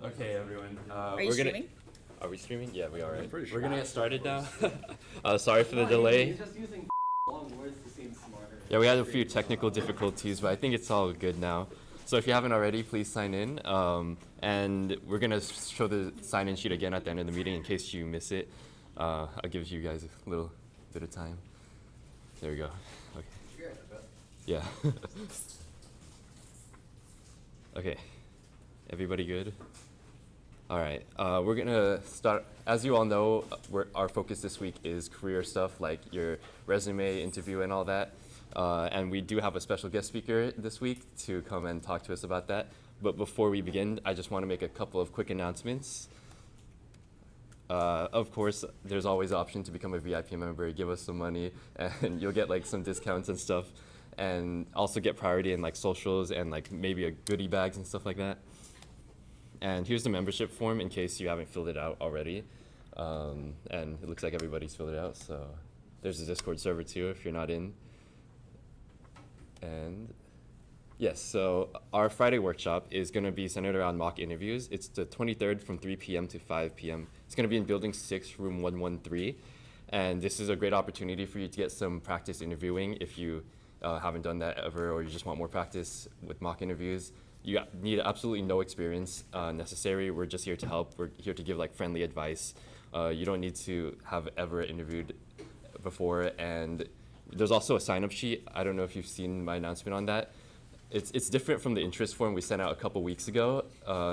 Okay, everyone. Are you streaming? Are we streaming? Yeah, we are. Right? pretty sure. We're gonna get started now. Sorry for the delay. He's just using long words to seem smarter. Yeah, we had a few technical difficulties, but I think it's all good now. So if you haven't already, please sign in. And we're gonna show the sign-in sheet again at the end of the meeting in case you miss it. I'll give you guys a little bit of time. There we go. Okay. Yeah. Okay. Everybody good? All right, we're gonna start. As you all know, our focus this week is career stuff like your resume, interview, and all that. And we do have a special guest speaker this week to come and talk to us about that. But before we begin, I just want to make a couple of quick announcements. Of course, there's always the option to become a VIP member, give us some money, and you'll get like some discounts and stuff. And also get priority in like socials and like maybe a goodie bags and stuff like that. And here's the membership form in case you haven't filled it out already. And it looks like everybody's filled it out. So there's a Discord server too if you're not in. And yes, so our Friday workshop is going to be centered around mock interviews. It's the 23rd from 3 p.m. to 5 p.m. It's going to be in Building 6, Room 113. And this is a great opportunity for you to get some practice interviewing if you haven't done that ever or you just want more practice with mock interviews. You need absolutely no experience necessary. We're just here to help. We're here to give like friendly advice. You don't need to have ever interviewed before. And there's also a sign-up sheet. I don't know if you've seen my announcement on that. It's different from the interest form we sent out a couple weeks ago.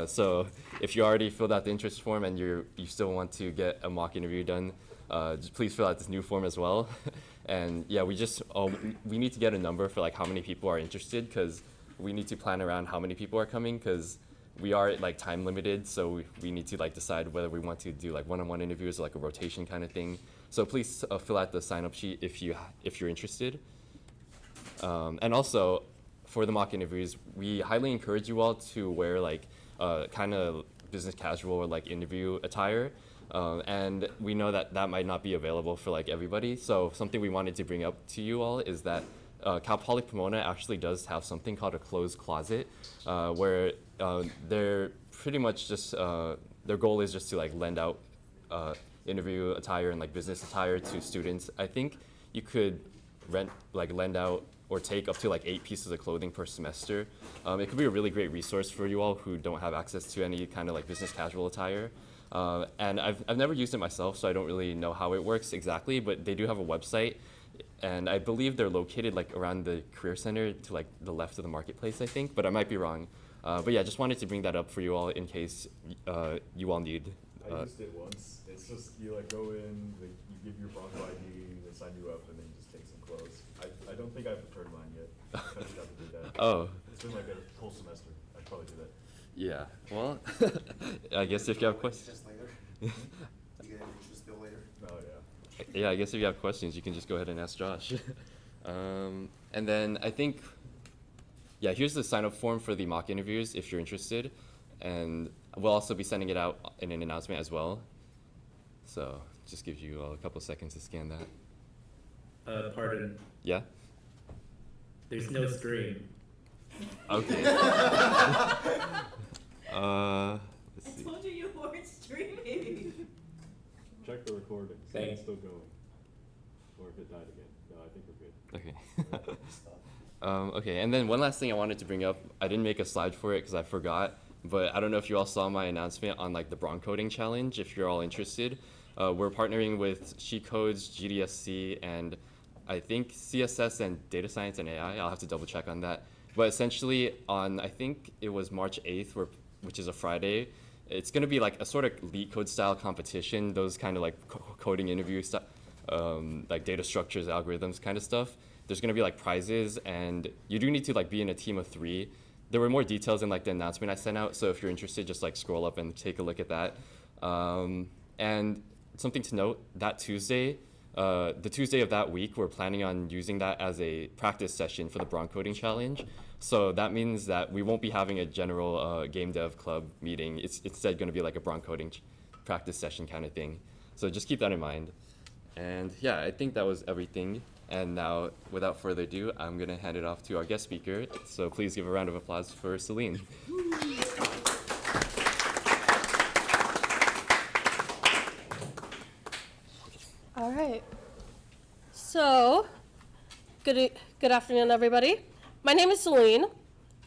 So if you already filled out the interest form and you still want to get a mock interview done, just please fill out this new form as well. And yeah, we need to get a number for like how many people are interested because we need to plan around how many people are coming because we are like time limited. So we need to like decide whether we want to do like one-on-one interviews or like a rotation kind of thing. So please fill out the sign-up sheet if you're interested. And also for the mock interviews, we highly encourage you all to wear like kind of business casual or like interview attire. And we know that might not be available for like everybody. So something we wanted to bring up to you all is that Cal Poly Pomona actually does have something called a closed closet, where they're pretty much just their goal is just to like lend out interview attire and like business attire to students. I think you could lend out or take up to like 8 pieces of clothing per semester. It could be a really great resource for you all who don't have access to any kind of like business casual attire. And I've never used it myself, so I don't really know how it works exactly, but they do have a website. And I believe they're located like around the Career Center to like the left of the marketplace, I think, but I might be wrong. But yeah, just wanted to bring that up for you all in case you all need. I used it once. It's just you like go in, you give your Bronco ID, they sign you up, and then you just take some clothes. I don't think I've returned mine yet. I just got to do that. Oh. It's been like a whole semester. I'd probably do that. Yeah. Well, I guess if you have questions. Just later. You get an interest bill later. Oh yeah. Yeah, I guess if you have questions, you can just go ahead and ask Josh. And then I think, yeah, here's the sign-up form for the mock interviews if you're interested. And we'll also be sending it out in an announcement as well. So just gives you a couple seconds to scan that. Pardon. Yeah? There's no stream. Okay. Let's I see. told you weren't streaming. Check the recording. See if Thanks. it's still going. Or if it died again. No, I think we're good. Okay. Okay, and then one last thing I wanted to bring up. I didn't make a slide for it because I forgot, but I don't know if you all saw my announcement on like the Bronc coding challenge. If you're all interested, we're partnering with She Codes, GDSC, and I think CSS and Data Science and AI. I'll have to double check on that. But essentially, on I think it was March 8th, which is a Friday. It's going to be like a sort of lead code style competition. Those kind of like coding interview stuff. Like data structures, algorithms kind of stuff. There's going to be like prizes, and you do need to like be in a team of 3. There were more details in like the announcement I sent out, so if you're interested, just like scroll up and take a look at that. And something to note, that Tuesday, the Tuesday of that week, we're planning on using that as a practice session for the Bronc coding challenge. So that means that we won't be having a general game dev club meeting. It's instead going to be like a Bronc coding practice session kind of thing. So just keep that in mind. And yeah, I think that was everything. And now, without further ado, I'm going to hand it off to our guest speaker. So please give a round of applause for Celine. So, good afternoon, everybody. My name is Celine,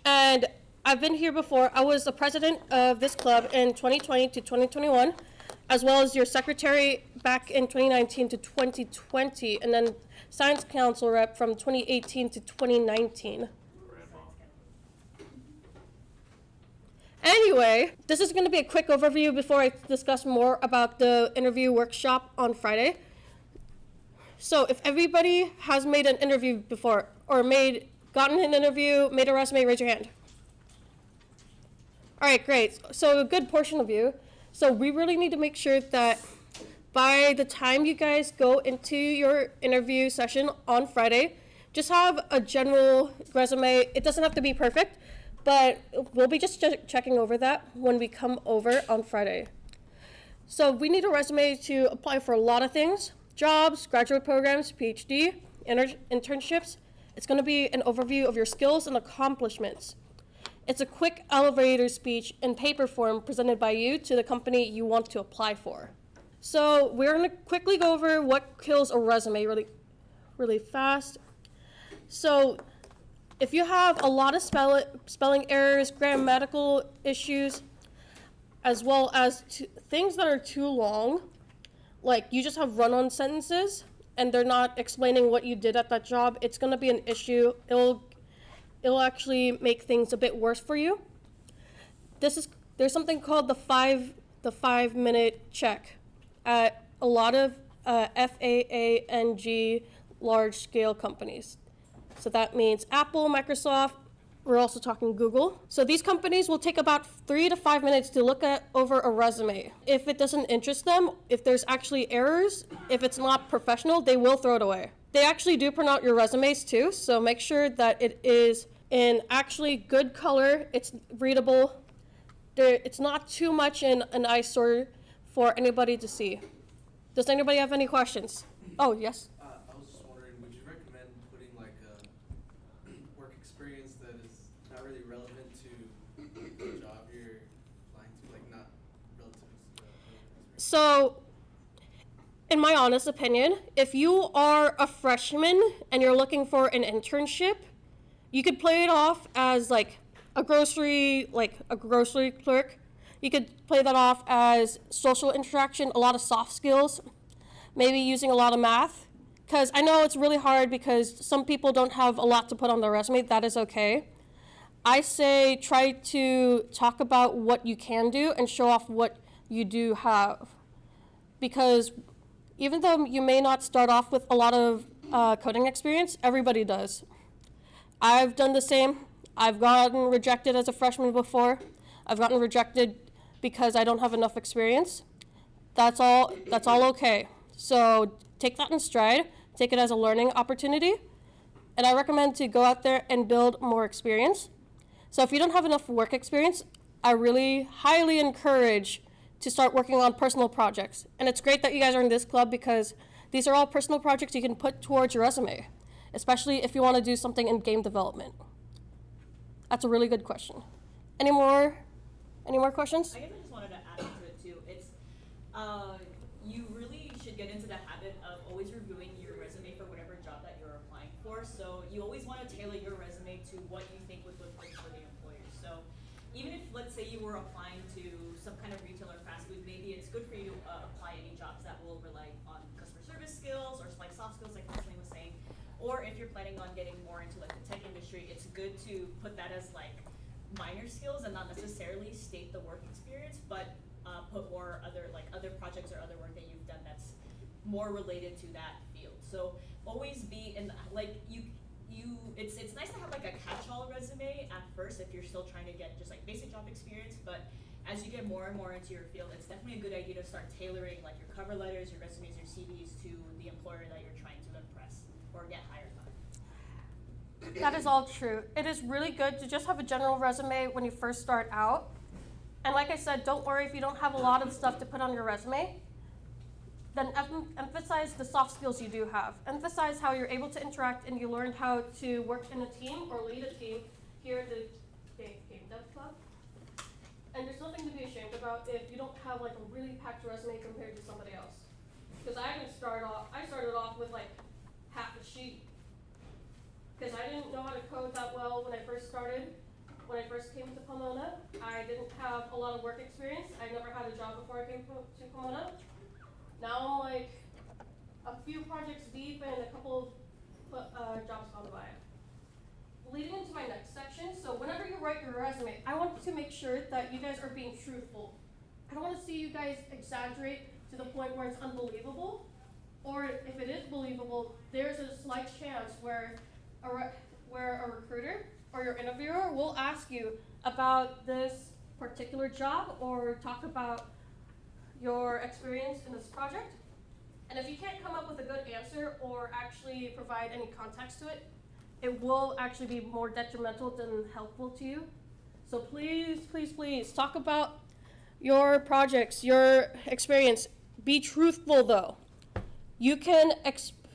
and I've been here before. I was the president of this club in 2020 to 2021, as well as your secretary back in 2019 to 2020, and then science council rep from 2018 to 2019. Anyway, this is going to be a quick overview before I discuss more about the interview workshop on Friday. So if everybody has made an interview before, or gotten an interview, made a resume, raise your hand. All right, great. So a good portion of you. So we really need to make sure that by the time you guys go into your interview session on Friday, just have a general resume. It doesn't have to be perfect, but we'll be just checking over that when we come over on Friday. So we need a resume to apply for a lot of things: jobs, graduate programs, PhD, internships. It's going to be an overview of your skills and accomplishments. It's a quick elevator speech in paper form presented by you to the company you want to apply for. So we're going to quickly go over what kills a resume really fast. So if you have a lot of spelling errors, grammatical issues, as well as things that are too long, like you just have run-on sentences and they're not explaining what you did at that job, it's going to be an issue. It'll actually make things a bit worse for you. There's something called the 5-minute check at a lot of FAANG large-scale companies. So that means Apple, Microsoft, we're also talking Google. So these companies will take about 3 to 5 minutes to look over a resume. If it doesn't interest them, if there's actually errors, if it's not professional, they will throw it away. They actually do print out your resumes too, so make sure that it is in actually good color, it's readable. It's not too much in an eyesore for anybody to see. Does anybody have any questions? Oh, yes? I was just wondering, would you recommend putting like a work experience that is not really relevant to the job you're applying to, like not relative experience? So, in my honest opinion, if you are a freshman and you're looking for an internship, you could play it off as like a grocery clerk. You could play that off as social interaction, a lot of soft skills, maybe using a lot of math. Because I know it's really hard because some people don't have a lot to put on their resume. That is okay. I say try to talk about what you can do and show off what you do have. Because even though you may not start off with a lot of coding experience, everybody does. I've done the same. I've gotten rejected as a freshman before. I've gotten rejected because I don't have enough experience. That's all okay. So take that in stride, take it as a learning opportunity, and I recommend to go out there and build more experience. So if you don't have enough work experience, I really highly encourage to start working on personal projects. And it's great that you guys are in this club because these are all personal projects you can put towards your resume, especially if you want to do something in game development. That's a really good question. Any more questions? I guess I just wanted to add to it too. It's, you really should get into the habit of always reviewing your resume for whatever job that you're applying for. So you always want to tailor your resume to what you think would look good for the employer. So even if, let's say you were applying to some kind of retail or fast food, maybe it's good for you to apply any jobs that will rely on customer service skills or like soft skills like Celine was saying. Or if you're planning on getting more into like the tech industry, it's good to put that as like minor skills and not necessarily state the work experience, but put more other projects or other work that you've done that's more related to that field. So always be in it's nice to have like a catch-all resume at first if you're still trying to get just like basic job experience, but as you get more and more into your field, it's definitely a good idea to start tailoring like your cover letters, your resumes, your CVs to the employer that you're trying to impress or get hired by. That is all true. It is really good to just have a general resume when you first start out. And like I said, don't worry if you don't have a lot of stuff to put on your resume. Then emphasize the soft skills you do have. Emphasize how you're able to interact and you learned how to work in a team or lead a team here at the Game Dev Club. And there's nothing to be ashamed about if you don't have like a really packed resume compared to somebody else. Because I started off with like half didn't know how to code that well when I first started. When I first came to Pomona, I didn't have a lot of work experience. I never had a job before I came to Pomona. Now I'm like a few projects deep and a couple of jobs gone by. Leading into my next section, so whenever you write your resume, I want to make sure that you guys are being truthful. I don't want to see you guys exaggerate to the point where it's unbelievable, or if it is believable, there's a slight chance where a recruiter or your interviewer will ask you about this particular job or talk about your experience in this project. And if you can't come up with a good answer or actually provide any context to it, it will actually be more detrimental than helpful to you. So please, please, please talk about your projects, your experience. Be truthful though. You can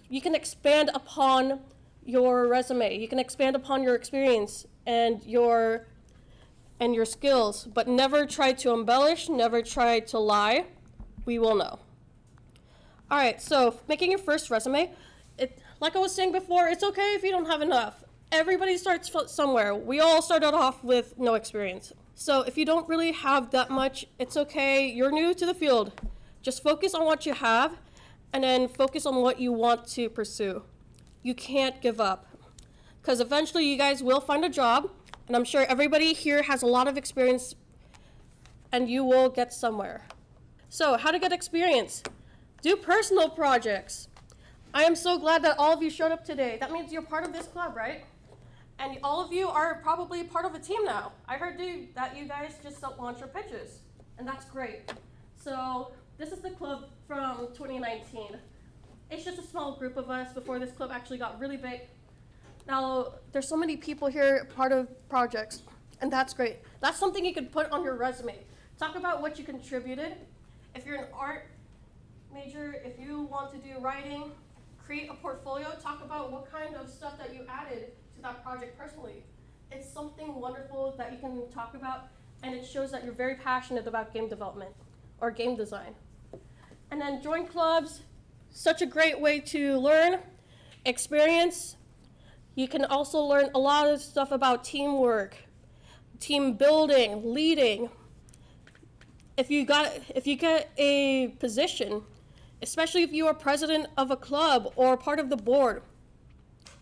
expand upon your resume. You can expand upon your experience and your skills, but never try to embellish, never try to lie. We will know. All right, so making your first resume, like I was saying before, it's okay if you don't have enough. Everybody starts somewhere. We all started off with no experience. So if you don't really have that much, it's okay. You're new to the field. Just focus on what you have and then focus on what you want to pursue. You can't give up because eventually you guys will find a job, and I'm sure everybody here has a lot of experience and you will get somewhere. So how to get experience? Do personal projects. I am so glad that all of you showed up today. That means you're part of this club, right? And all of you are probably part of a team now. I heard that you guys just launch your pitches, and that's great. So this is the club from 2019. It's just a small group of us before this club actually got really big. Now, there's so many people here part of projects, and that's great. That's something you could put on your resume. Talk about what you contributed. If you're an art major, if you want to do writing, create a portfolio, talk about what kind of stuff that you added to that project personally. It's something wonderful that you can talk about, and it shows that you're very passionate about game development or game design. And then join clubs, such a great way to learn, experience. You can also learn a lot of stuff about teamwork, team building, leading. If you get a position, especially if you are president of a club or part of the board,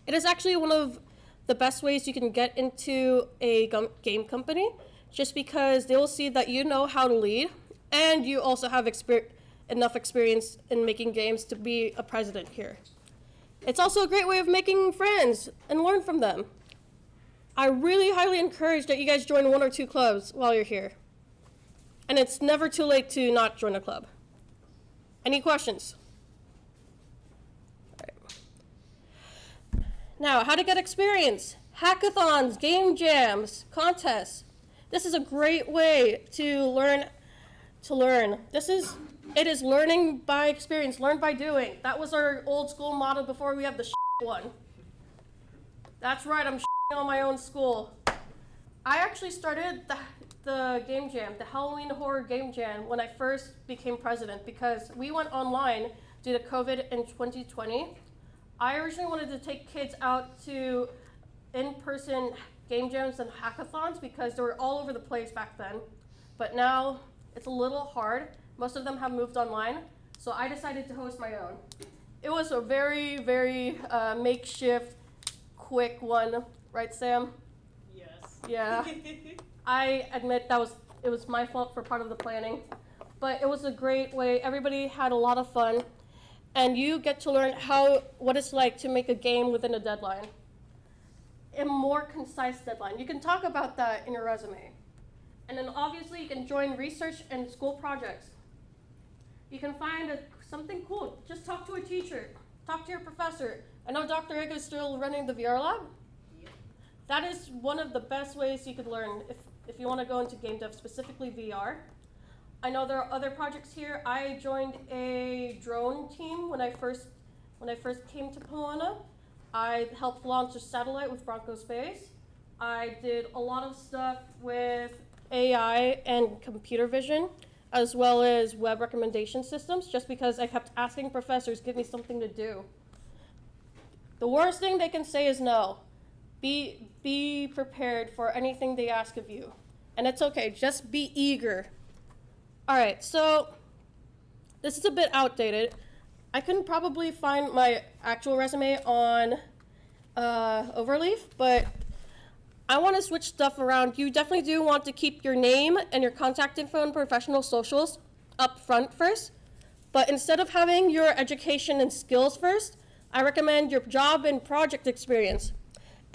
it is actually one of the best ways you can get into a game company, just because they will see that you know how to lead and you also have enough experience in making games to be a president here. It's also a great way of making friends and learn from them. I really highly encourage that you guys join 1 or 2 clubs while you're here. And it's never too late to not join a club. Any questions? All right. Now, how to get experience. Hackathons, game jams, contests. This is a great way to learn. It is learning by experience, learn by doing. That was our old school motto before we have the one. That's right, I'm on my own school. I actually started the game jam, the Halloween horror game jam, when I first became president, because we went online due to COVID in 2020. I originally wanted to take kids out to in-person game jams and hackathons because they were all over the place back then. But now it's a little hard. Most of them have moved online, so I decided to host my own. It was a very, very makeshift, quick one, right, Sam? Yes. Yeah. I admit it was my fault for part of the planning, but it was a great way. Everybody had a lot of fun, and you get to learn what it's like to make a game within a deadline. A more concise deadline. You can talk about that in your resume. And then obviously you can join research and school projects. You can find something cool. Just talk to a teacher. Talk to your professor. I know Dr. Egg is still running the VR lab. Yep. That is one of the best ways you could learn if you want to go into game dev, specifically VR. I know there are other projects here. I joined a drone team when I first came to Pomona. I helped launch a satellite with Bronco Space. I did a lot of stuff with AI and computer vision, as well as web recommendation systems, just because I kept asking professors, give me something to do. The worst thing they can say is no. Be prepared for anything they ask of you. And it's okay, just be eager. All right, so this is a bit outdated. I couldn't probably find my actual resume on Overleaf, but I want to switch stuff around. You definitely do want to keep your name and your contact info and professional socials up front first. But instead of having your education and skills first, I recommend your job and project experience.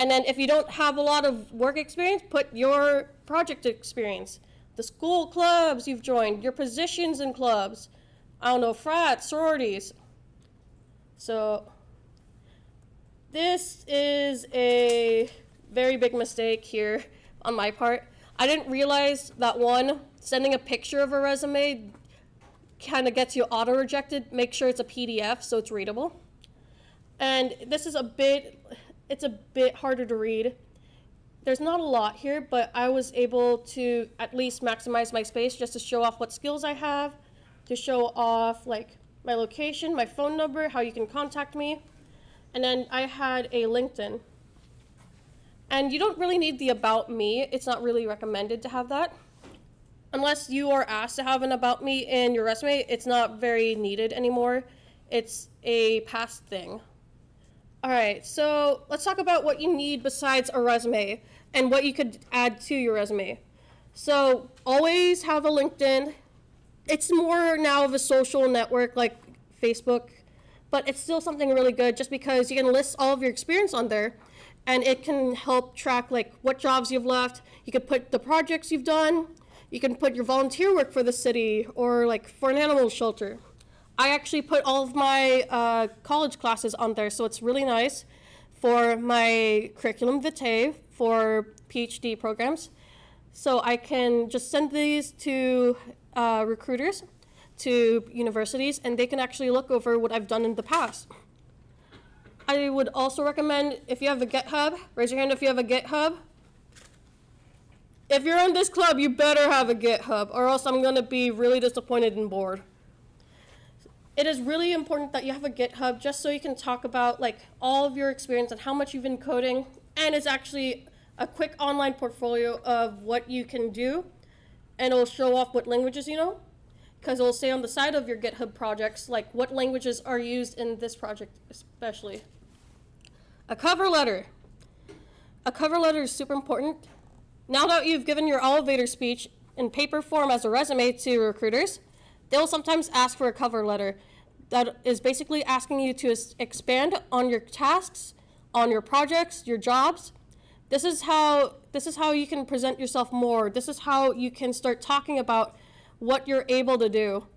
And then if you don't have a lot of work experience, put your project experience. The school clubs you've joined, your positions in clubs, I don't know, frats, sororities. So this is a very big mistake here on my part. I didn't realize that sending a picture of a resume kind of gets you auto-rejected. Make sure it's a PDF so it's readable. And this is it's a bit harder to read. There's not a lot here, but I was able to at least maximize my space just to show off what skills I have, to show off like my location, my phone number, how you can contact me. And then I had a LinkedIn. And you don't really need the About Me. It's not really recommended to have that. Unless you are asked to have an About Me in your resume, it's not very needed anymore. It's a past thing. All right, so let's talk about what you need besides a resume and what you could add to your resume. So always have a LinkedIn. It's more now of a social network like Facebook, but it's still something really good just because you can list all of your experience on there and it can help track like what jobs you've left. You can put the projects you've done. You can put your volunteer work for the city or like for an animal shelter. I actually put all of my college classes on there, so it's really nice for my curriculum vitae for PhD programs. So I can just send these to recruiters, to universities, and they can actually look over what I've done in the past. I would also recommend, if you have a GitHub, raise your hand if you have a GitHub. If you're in this club, you better have a GitHub, or else I'm gonna be really disappointed and bored. It is really important that you have a GitHub just so you can talk about like all of your experience and how much you've been coding, and it's actually a quick online portfolio of what you can do, and it'll show off what languages you know, because it'll say on the side of your GitHub projects like what languages are used in this project especially. A cover letter. A cover letter is super important. Now that you've given your elevator speech in paper form as a resume to recruiters, they'll sometimes ask for a cover letter that is basically asking you to expand on your tasks, on your projects, your jobs. This is how you can present yourself more. This is how you can start talking about what you're able to do.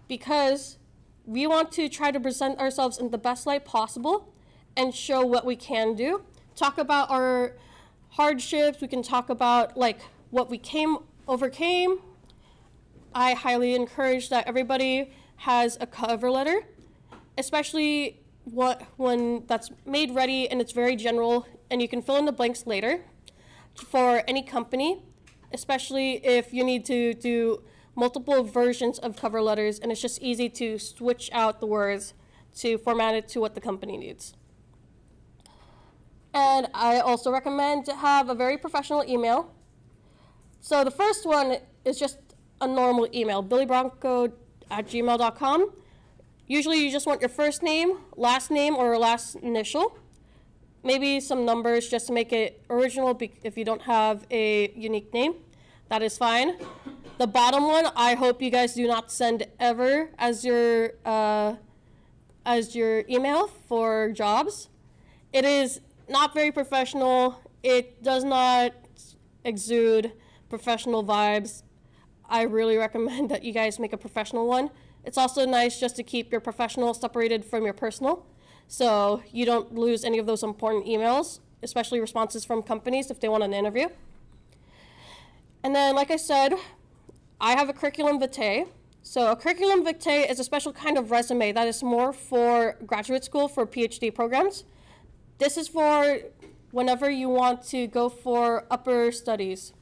Because we want to try to present ourselves in the best light possible and show what we can do. Talk about our hardships. We can talk about like what we overcame. I highly encourage that everybody has a cover letter, especially when that's made ready and it's very general and you can fill in the blanks later for any company, especially if you need to do multiple versions of cover letters and it's just easy to switch out the words to format it to what the company needs. And I also recommend to have a very professional email. So the first one is just a normal email, billybronco@gmail.com. Usually you just want your first name, last name, or last initial. Maybe some numbers just to make it original if you don't have a unique name. That is fine. The bottom one, I hope you guys do not send ever as your email for jobs. It is not very professional. It does not exude professional vibes. I really recommend that you guys make a professional one. It's also nice just to keep your professional separated from your personal, so you don't lose any of those important emails, especially responses from companies if they want an interview. And then, like I said, I have a curriculum vitae. So a curriculum vitae is a special kind of resume that is more for graduate school for PhD programs. This is for whenever you want to go for upper studies.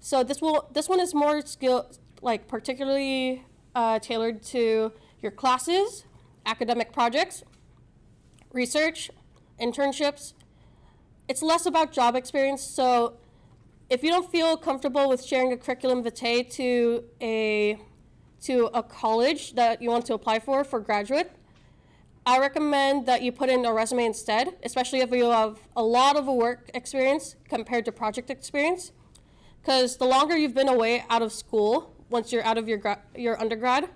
So this one is more particularly tailored to your classes, academic projects, research, internships, it's less about job experience. So if you don't feel comfortable with sharing a curriculum vitae to a college that you want to apply for graduate, I recommend that you put in a resume instead, especially if you have a lot of work experience compared to project experience. Because the longer you've been away out of school, once you're out of your undergrad,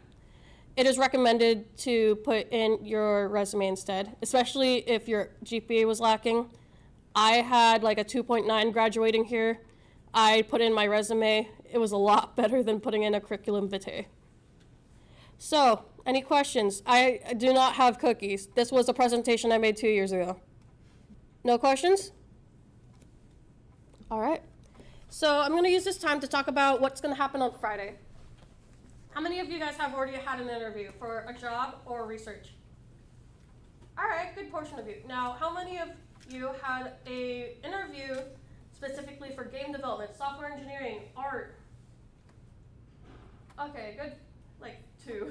it is recommended to put in your resume instead, especially if your GPA was lacking. I had like a 2.9 graduating here. I put in my resume. It was a lot better than putting in a curriculum vitae. So, any questions? I do not have cookies. This was a presentation I made 2 years ago. No questions? All right. So I'm going to use this time to talk about what's going to happen on Friday. How many of you guys have already had an interview for a job or research? All right, good portion of you. Now, how many of you had an interview specifically for game development, software engineering, art? Okay, good, like 2.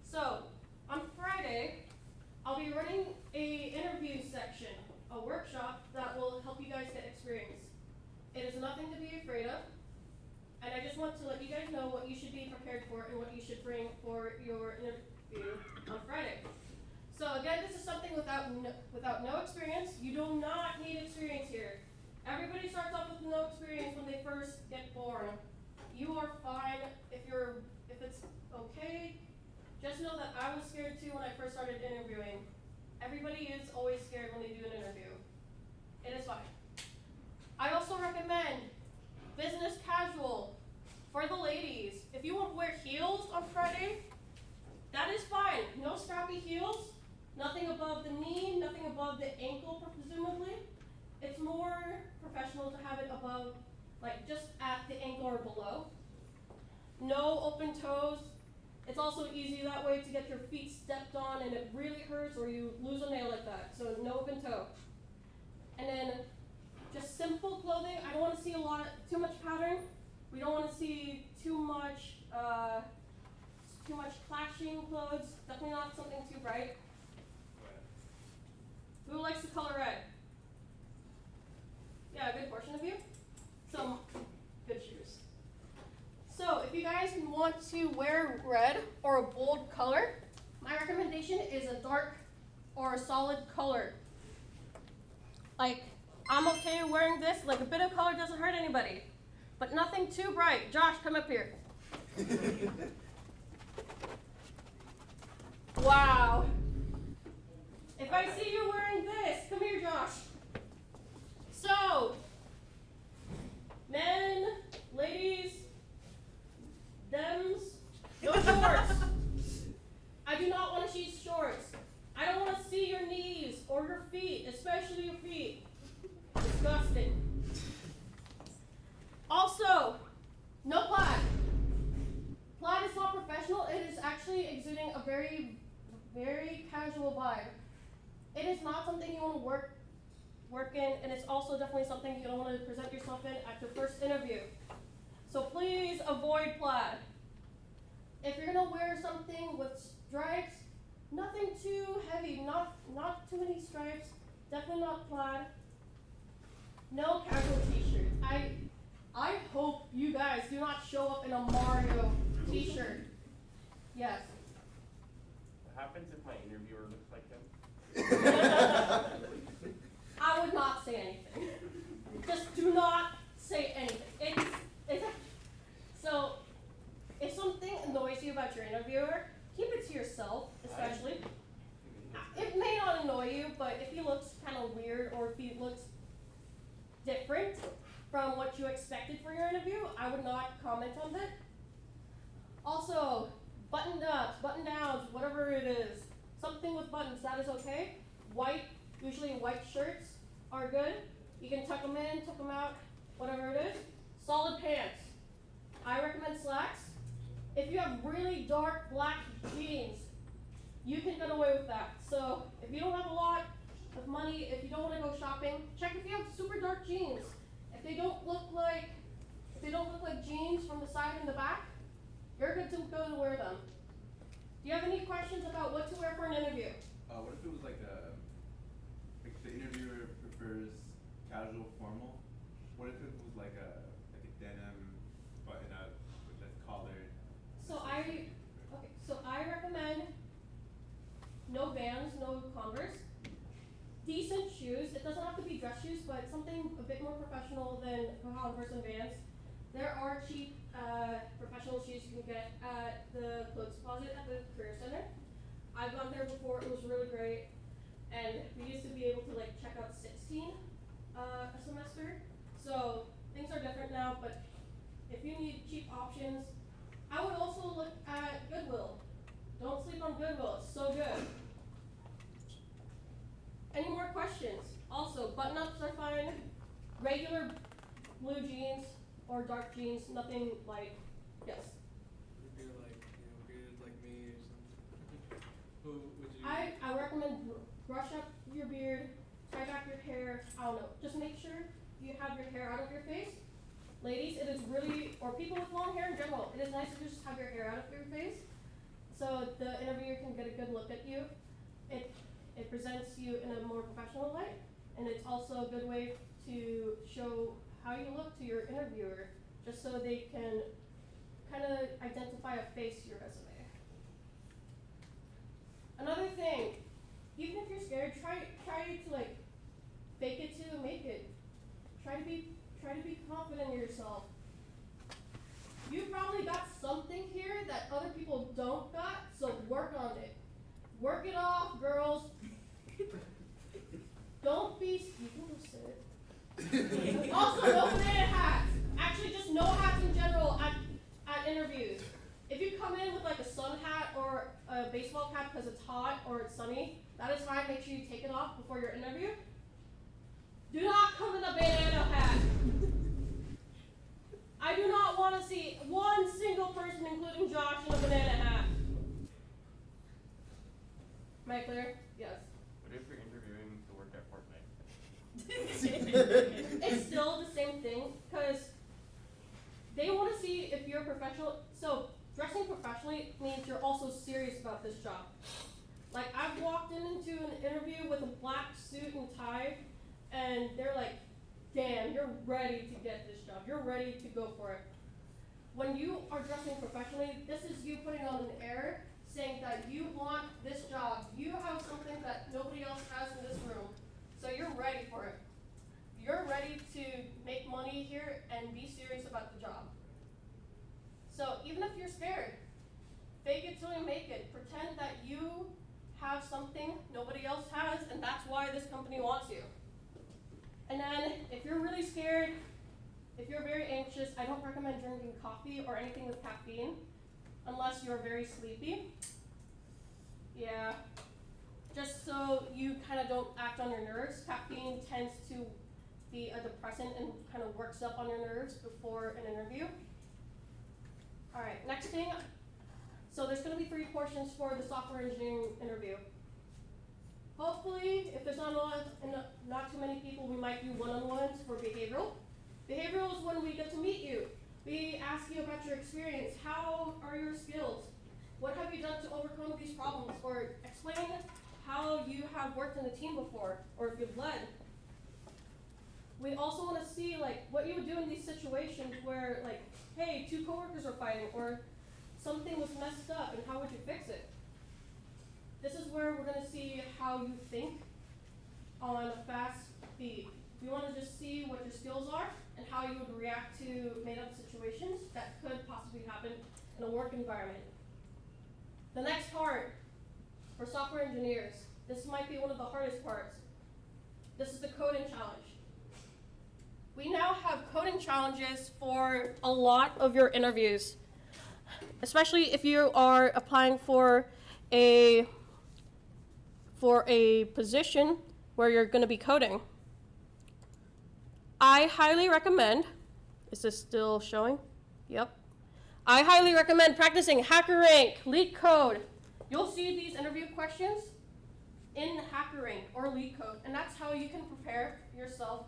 So, on Friday, I'll be running a interview section, a workshop that will help you guys get experience. It is nothing to be afraid of, and I just want to let you guys know what you should be prepared for and what you should bring for your interview on Friday. So again, this is something without no experience. You do not need experience here. Everybody starts off with no experience when they first get born. You are fine if it's okay. Just know that I was scared too when I first started interviewing. Everybody is always scared when they do an interview. It is fine. I also recommend business casual for the ladies. If you want to wear heels on Friday, that is fine. No strappy heels, nothing above the knee, nothing above the ankle, presumably. It's more professional to have it above, like just at the ankle or below. No open toes. It's also easy that way to get your feet stepped on and it really hurts or you lose a nail like that. So no open toe. And then just simple clothing. I don't want to see too much pattern. We don't want to see too much clashing clothes. Definitely not something too bright. Who likes the color red? Yeah, a good portion of you. Some good shoes. So if you guys want to wear red or a bold color, my recommendation is a dark or a solid color. Like, I'm okay wearing this, like a bit of color doesn't hurt anybody, but nothing too bright. Josh, come up here. Wow. If I see you wearing this, come here, Josh. So, men, ladies, thems, no shorts. I do not want to see shorts. I don't want to see your knees or your feet, especially your feet. Disgusting. Also, no plaid. Plaid is not professional. It is actually exuding a very, very casual vibe. It is not something you want to work in, and it's also definitely something you don't want to present yourself in at your first interview. So please avoid plaid. If you're gonna wear something with stripes, nothing too heavy, not too many stripes, definitely not plaid. No casual t-shirts. I hope you guys do not show up in a Mario t-shirt. Yes. What happens if my interviewer looks like him? I would not say anything. Just do not say anything. So, if something annoys you about your interviewer, keep it to yourself, especially. It may not annoy you, but if he looks kind of weird or if he looks different from what you expected for your interview, I would not comment on that. Also, button ups, button downs, whatever it is, something with buttons, that is okay. White, usually white shirts are good. You can tuck them in, tuck them out, whatever it is. Solid pants. I recommend slacks. If you have really dark black jeans, you can get away with that. So if you don't have a lot of money, if you don't want to go shopping, check if you have super dark jeans. If they don't look like jeans from the side and the back, you're good to go and wear them. Do you have any questions about what to wear for an interview? What if it was like the interviewer prefers casual, formal. What if it was like a denim button up with a collared? So I recommend no Vans, no Converse. Decent shoes. It doesn't have to be dress shoes, but something a bit more professional than Converse and Vans. There are cheap professional shoes you can get at the clothes closet at the career center. I've gone there before. It was really great, and we used to be able to like check out 16 a semester. So things are different now, but if you need cheap options, I would also look at Goodwill. Don't sleep on Goodwill. It's so good. Any more questions? Also, button-ups are fine. Regular blue jeans or dark jeans, nothing light. Yes. If you're like, bearded like me or something. Who would you? I recommend brush up your beard, tie back your hair. I don't know. Just make sure you have your hair out of your face. Ladies, it is really, or people with long hair in general, it is nice to just have your hair out of your face, so the interviewer can get a good look at you. It presents you in a more professional light, and it's also a good way to show how you look to your interviewer, just so they can kind of identify a face to your resume. Another thing, even if you're scared, try to like fake it to make it. Try to be confident in yourself. You probably got something here that other people don't got, so work on it. Work it off, girls. Don't be, you can go sit. Also, no banana hats. Actually, just no hats in general at interviews. If you come in with like a sun hat or a baseball cap because it's hot or it's sunny, that is fine. Make sure you take it off before your interview. Do not come in a banana hat. I do not want to see one single person, including Josh, in a banana hat. Am I clear? Yes. What if you're interviewing to work at Fortnite? It's still the same thing, because they want to see if you're professional. So dressing professionally means you're also serious about this job. Like, I've walked into an interview with a black suit and tie, and they're like, damn, you're ready to get this job. You're ready to go for it. When you are dressing professionally, this is you putting on an air, saying that you want this job. You have something that nobody else has in this room. So you're ready for it. You're ready to make money here and be serious about the job. So even if you're scared, fake it till you make it. Pretend that you have something nobody else has, and that's why this company wants you. And then, if you're really scared, if you're very anxious, I don't recommend drinking coffee or anything with caffeine, unless you're very sleepy. Yeah, just so you kind of don't act on your nerves. Caffeine tends to be a depressant and kind of works up on your nerves before an interview. All right, next thing. So there's going to be 3 portions for the software engineering interview. Hopefully, if there's not too many people, we might do one-on-ones for behavioral. Behavioral is when we get to meet you. We ask you about your experience. How are your skills? What have you done to overcome these problems? Or explain how you have worked in a team before, or if you've led. We also want to see like what you would do in these situations where, like, hey, 2 coworkers are fighting, or something was messed up, and how would you fix it? This is where we're going to see how you think on a fast speed. We want to just see what your skills are and how you would react to made-up situations that could possibly happen in a work environment. The next part, for software engineers, this might be one of the hardest parts. This is the coding challenge. We now have coding challenges for a lot of your interviews, especially if you are applying for a position where you're going to be coding. I highly recommend, is this still showing? Yep. I highly recommend practicing HackerRank, LeetCode. You'll see these interview questions in HackerRank or LeetCode, and that's how you can prepare yourself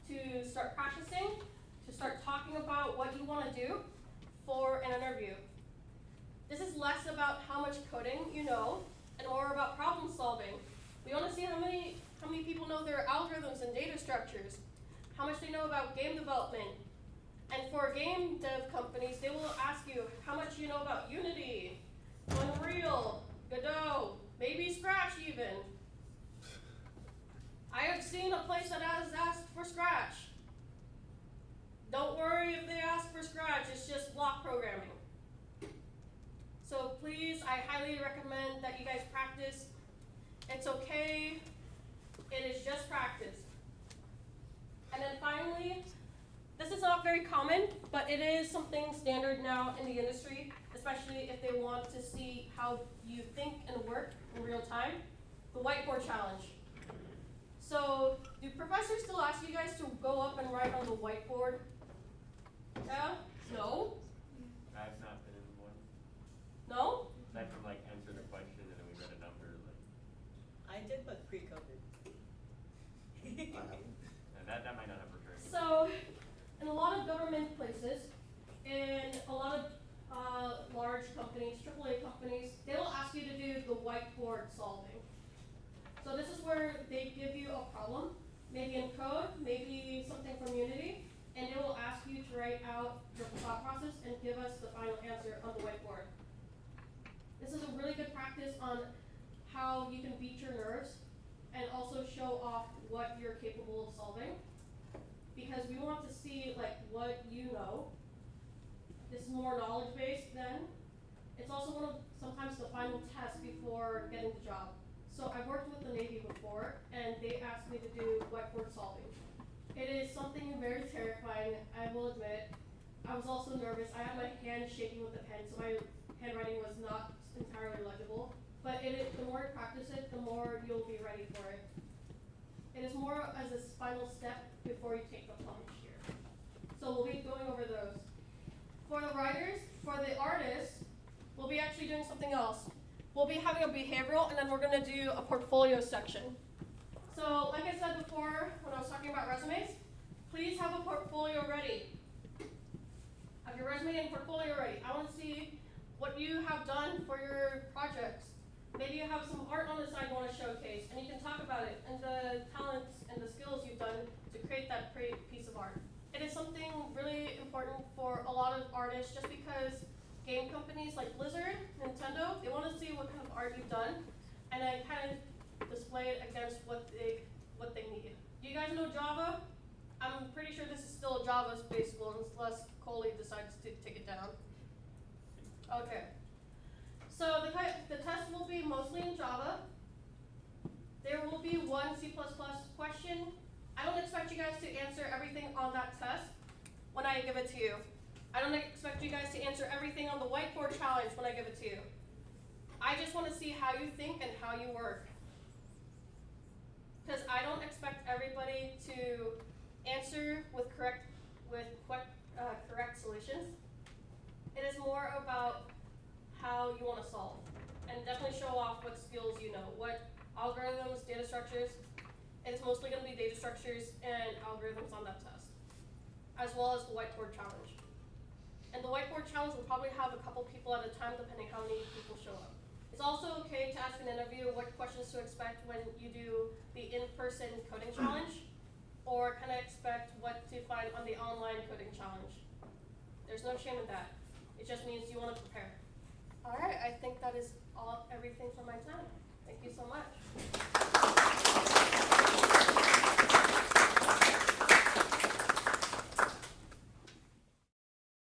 to start practicing, to start talking about what you want to do for an interview. This is less about how much coding you know and more about problem solving. We want to see how many people know their algorithms and data how much they know about game development. And for game dev companies, they will ask you how much you know about Unity, Unreal, Godot, maybe Scratch even. I have seen a place that has asked for Scratch. Don't worry if they ask for Scratch, it's just block programming. So please, I highly recommend that you guys practice. It's okay, it is just practice. And then finally, this is not very common, but it is something standard now in the industry, especially if they want to see how you think and work in real time, the whiteboard challenge. So, do professors still ask you guys to go up and write on the whiteboard? Yeah? No? I've not been in one. No? Aside from like answer the question and then we read a number, like, I did, but pre-COVID. and that might not have returned. So, in a lot of government places, in a lot of large companies, AAA companies, they will ask you to do the whiteboard solving. So this is where they give you a problem, maybe in code, maybe something from Unity, and they will ask you to write out your thought process and give us the final answer on the whiteboard. This is a really good practice on how you can beat your nerves and also show off what you're capable of solving. Because we want to see like what you know. This is more knowledge based then. It's also one of sometimes the final test before getting the job. So I've worked with the Navy before and they asked me to do whiteboard solving. It is something very terrifying, I will admit. I was also nervous. I had my hand shaking with the pen, so my handwriting was not entirely legible. But the more you practice it, the more you'll be ready for it. It is more as a final step before you take the plunge here. So we'll be going over those. For the writers, for the artists, we'll be actually doing something else. We'll be having a behavioral, and then we're gonna do a portfolio section. So like I said before, when I was talking about resumes, please have a portfolio ready. Have your resume and portfolio ready. I wanna see what you have done for your projects. Maybe you have some art on the side you want to showcase, and you can talk about it and the talents and the skills you've done to create that piece of art. It is something really important for a lot of artists just because game companies like Blizzard, Nintendo, they want to see what kind of art you've done and then kind of display it against what they need. Do you guys know Java? I'm pretty sure this is still a Java-based school unless Coley decides to take it down. Okay. So the test will be mostly in Java. There will be one C++ question. I don't expect you guys to answer everything on that test when I give it to you. I don't expect you guys to answer everything on the whiteboard challenge when I give it to you. I just want to see how you think and how you work. Because I don't expect everybody to answer with correct solutions. It is more about how you want to solve, and definitely show off what skills you know, what algorithms, data structures. It's mostly going to be data structures and algorithms on that test, as well as the whiteboard challenge. And the whiteboard challenge will probably have a couple people at a time depending how many people show up. It's also okay to ask an interview what questions to expect when you do the in-person coding challenge, or kind of expect what to find on the online coding challenge. There's no shame in that. It just means you want to prepare. All right, I think that is everything for my time. Thank you so much.